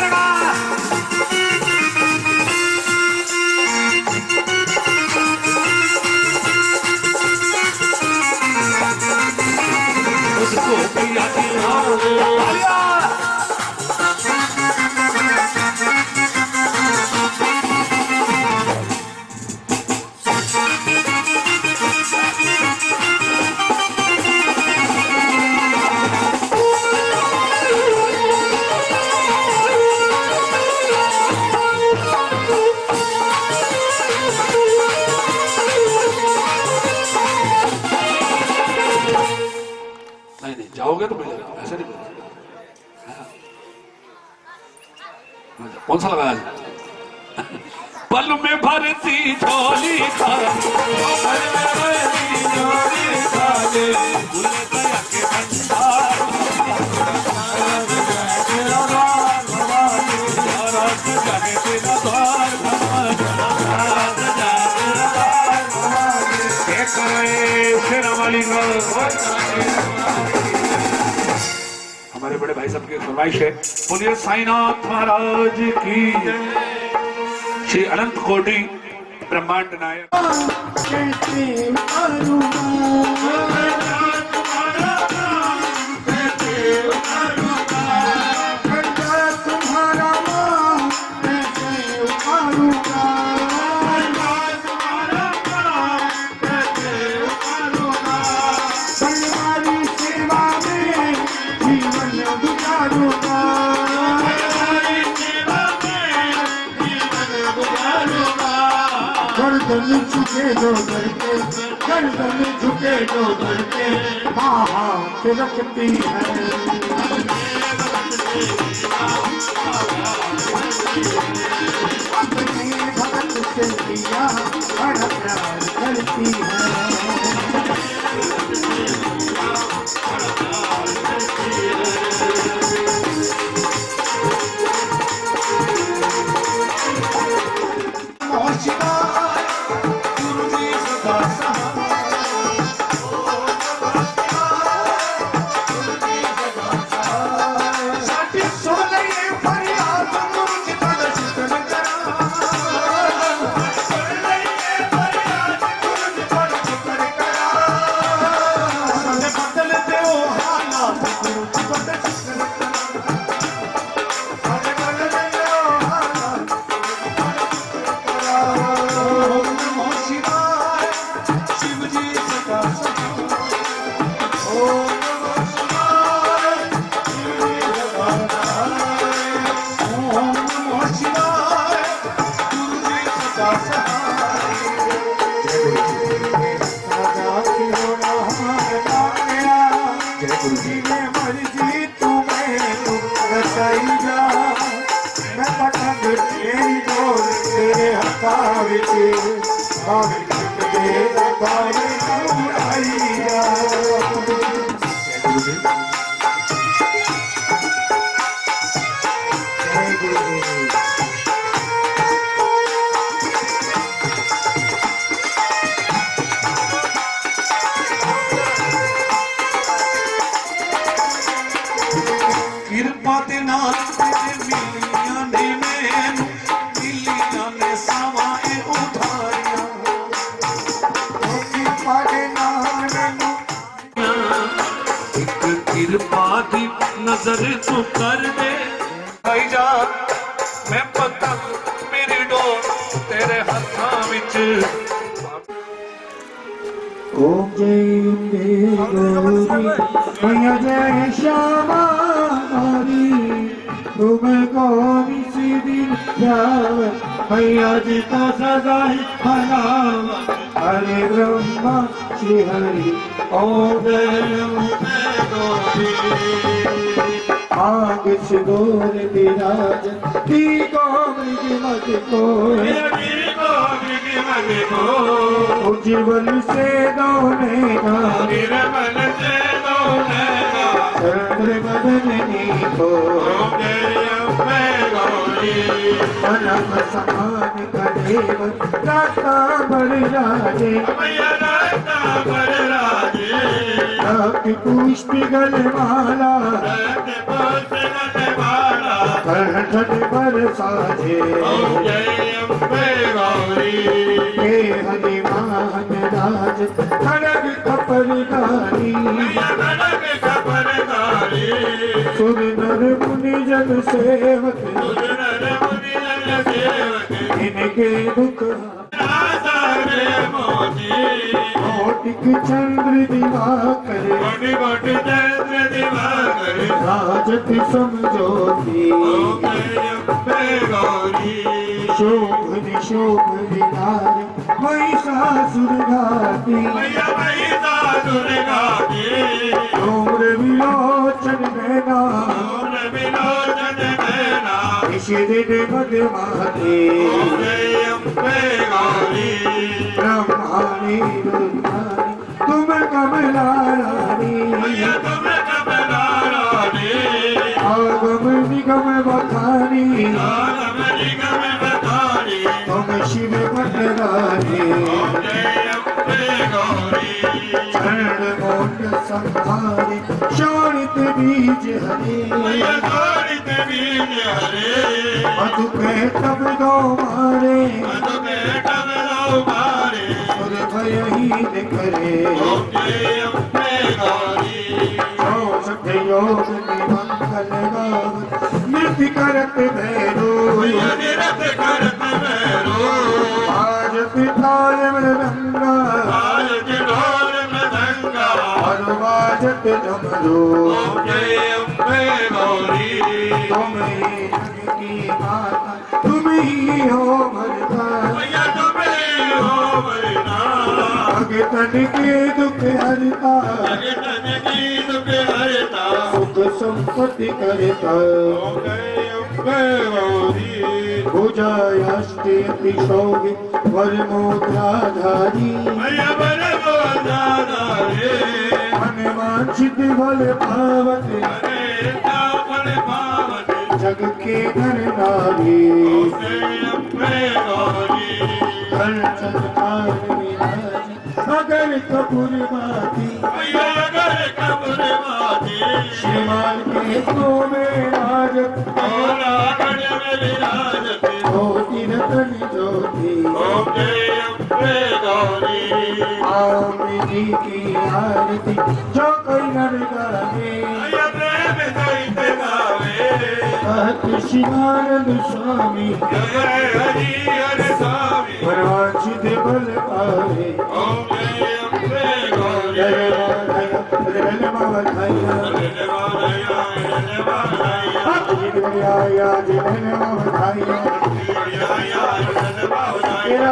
ऐसा नहीं बोलते। कौन सा लगाया? पल में भरती झोली खाली, पल में भरती झोली खाली, भूल गया के भंडार तेरा द्वार भवानी, रात जाने तेरा द्वार भवानी, एक शेरा वाली हमारे बड़े भाई साहब की फरमाइश है, बोलिए साईनाथ महाराज की, श्री अनंत कोटि ब्रह्मांड नायक। गर्दन झुके जो डरते, गर्दन झुके जो डरते, हाँ हाँ तिलकती है। अपने भगत से दिया बड़ा प्यार करती है। कृपा दे नाल मिलियां ने मैनू, मिलियां ने सवाए उधारियां, कृपा दे नाल एक कृपा दी नजर तू कर दे भाई जान, मैं पतंग मेरी डोर तेरे हत्थां विच। ओम जय गौरी मैया जय श्यामा हरी, तुम्हें कौन सी दिन जाव मैया जी का सदाई हनाम, हरे ब्रह्मा श्री हरि ओम जय गौरी। आग से गोर विराज दी गौरी मत को, जीवन से दोने निर्मल से दोने चंद्र बदनी को, परम समान कदेव दाता बलराजे, रक्त पुष्प गल माला कंठ पर साजे, हे हरि मान राज खड़ग कपर गारी, सुर नर मुनि जन सेवक इनके दुख कोटिक चंद्र दिवाकर, राजति समझोती शोभ निशोभ विकार महिषासुर घाती मैया महिषासुर घाती धूम्र विलोचन नैना धूम्र विलोचन नैना इस दिन मदमाती जय अम्बे गौरी ब्रह्माणी रुद्राणी तुम कमला रानी मैया तुम कमला रानी आगम निगम बखानी आगम निगम बखानी तुम शिव पटरानी जय अम्बे गौरी चरण मोट संहारी शोणित बीज हरे मैया शोणित बीज हरे मधु पे तब दो मारे मधु में तब लो मारे सुर भयहीन करे जय अम्बे गौरी औषध योग निमंगल गावत नृत्य करत भैरो मैया निरत करत भैरो आज पिताल मृदंगा आज ढोल मृदंगा और बाजत डमरू जय अम्बे गौरी तुम ही जग की माता तुम ही हो भरता मैया तुम्हें हो मरना भगतन के दुख हरता जगतन की दुख हरता सुख संपत्ति करता जय अम्बे गौरी भुजायष्टि शोभि वरमुद्राधारी मैया बर बोधारे मन वांछित फल पावत हरे तापन पावत जग के नर नारी जय अम्बे गौरी कंचन काल विराज अगर कपूर बाती मैया अगर कब्र माती श्रीमान के तो में राजत और आगड़ में विराजत ज्योति रतन ज्योति जय अम्बे गौरी आमिनी की आरती जो कोई नर गावे मैया प्रेम सहित गावे कहत शिवानंद स्वामी जय हरि हर स्वामी परवांचित बल पावे जय अम्बे गौरी जय मावधाया जय माधया जय माधया जिनवरिया जिन मावधाया तेरा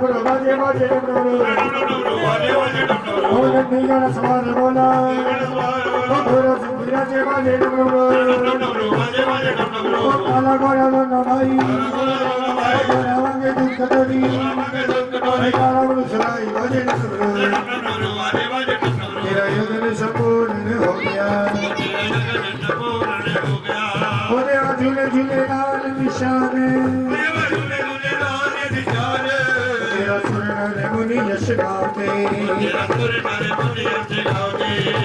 बोलो बाजे बाजे बोल निगन सवार बोला बोलो सुबिरा जे बाजे बोलो काला गोरा लो भाई रावंगे दुख कटोरी काला बोलो सराई बाजे तेरा युद्ध संपूर्ण हो गया बोले झूले झूले लाल निशाने तेरा सुर मुनि यश गाते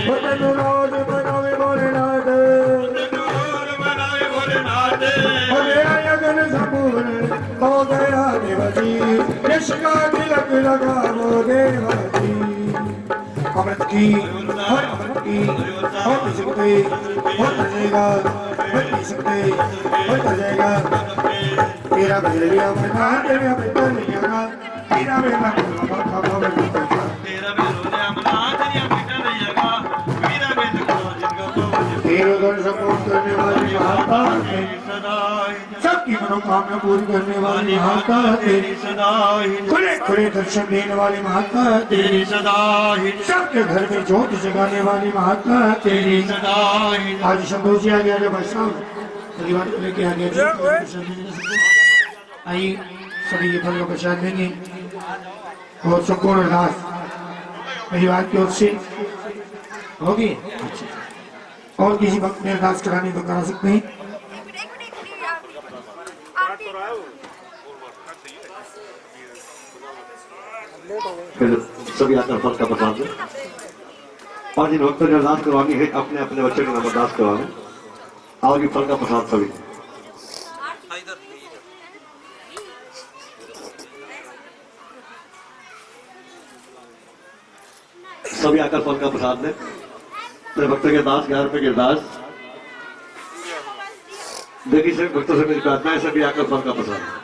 बोले रोज बनावे भोलेनाथ बोले यज्ञ संपूर्ण हो गया देवजी यश का तिलक लगावो देवजी अमृत की हर अमृत की हो सकते हो जाएगा हो सकते हो जाएगा तेरा भैया बना तेरा बेटा नहीं आगा तेरा बेटा खावा में तेरे दर सपोर्ट करने वाली माता सबकी मनोकामना पूरी करने वाली माता तेरी खुले खुले दर्शन देने वाली माता तेरी सबके घर में ज्योत जगाने वाली माता तेरी आज संतोष जी आ गया जब भाई परिवार को लेके आ गया आइए सभी ये फल का प्रसाद देंगे और संपूर्ण अरदास परिवार की ओर से होगी। अच्छा और किसी वक्त में अरदास कराने तो करा सकते हैं। फिर सभी आकर फल का प्रसाद दें और जिन भक्तों ने अरदास करवानी है अपने अपने बच्चों के नाम अरदास करवाएं। आओगे फल का प्रसाद सभी सभी आकर फल का प्रसाद दें। मेरे भक्तों के दास 11 रुपए के दास देखिए सभी भक्तों से मेरी प्रार्थना है सभी आकर फल का प्रसाद दें।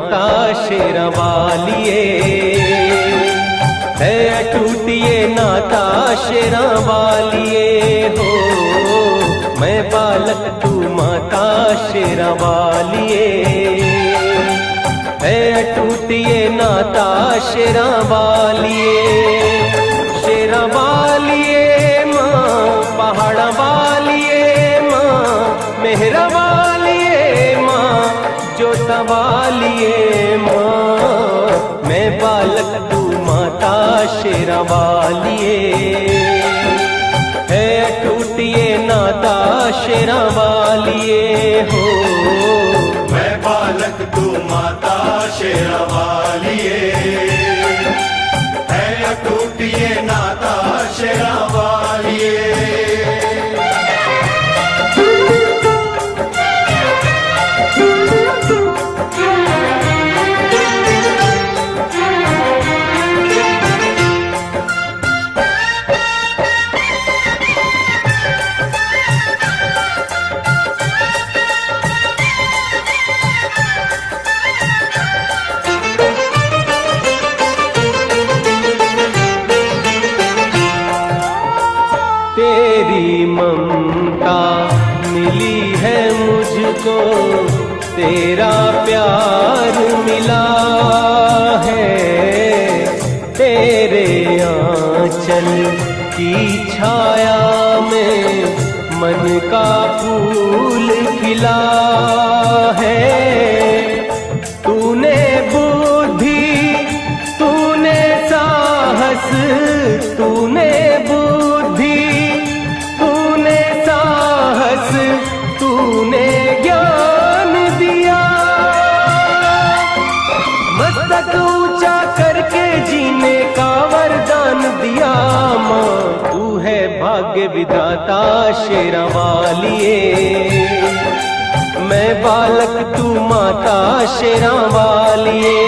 माता शेरा वालिए, है अटूट ये नाता शेरा वालिए हो। मैं बालक तू माता शेरा वालिए, है अटूट ये नाता शेरा वालिए। शेरा वालिए माँ, पहाड़ा वालिए माँ, मेहरा वालिए माँ, जोता वालिए माँ। मैं बालक तू माता शेरा वालिए, है अटूट ये नाता शेरा वालिए हो। मैं बालक तू माता शेरा वालिए, है अटूट ये नाता शेरा वालिए। तेरी ममता मिली है मुझको, तेरा प्यार मिला है। तेरे आंचल की छाया में मन का फूल खिला है। तूने बुद्धि, तूने साहस, तूने बुद्धि, तूने साहस, तूने ज्ञान दिया। मस्तक ऊंचा करके जीने का वरदान दिया माँ। तू है भाग्य विधाता शेरा वालिए, मैं बालक तू माता शेरा वालिए।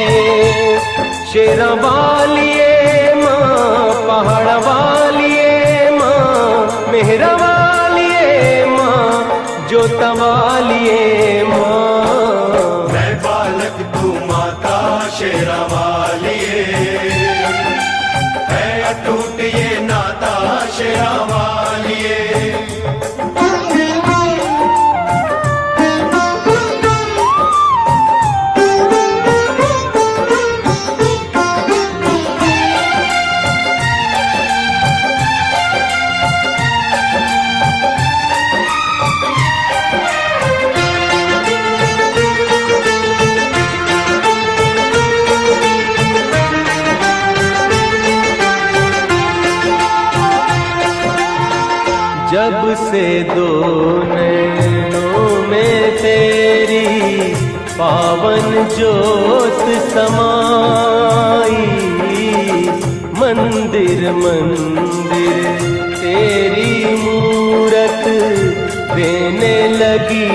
शेरा वालिए माँ, पहाड़ वालिए माँ, मेहरा वालिए माँ, जोता वालिए माँ। मैं बालक तू माता शेरा वालिए, है अटूट ये नाता शेरा वालिए। जब से दो नैनों में तेरी पावन ज्योत समाई, मंदिर मंदिर तेरी मूरत देने लगी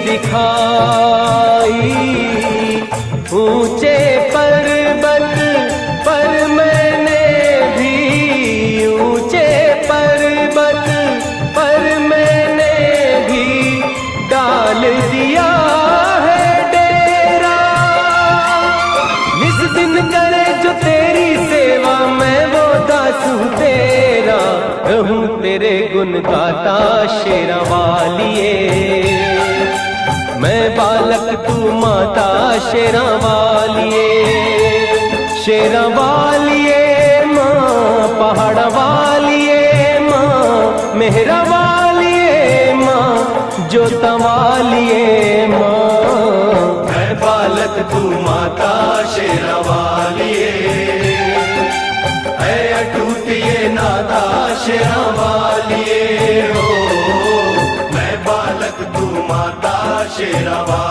दिखाई। ऊंचे पर्वत पर मैंने भी, ऊंचे पर्वत पर मैंने भी डाल दिया है डेरा। जिस दिन करे जो तेरी सेवा, मैं वो दास हूँ तेरा। रहूं तेरे गुण गाता शेरा वालिए, मैं बालक तू माता शेरा वालिए। शेरा वालिए माँ, पहाड़ वालिए माँ, मेहरा वालिए माँ, जोता वालिए माँ। मैं बालक तू माता शेरा वालिए, है अटूट ये नाता शेरा वालिए हो। मैं बालक तू माता शेरा वालिए।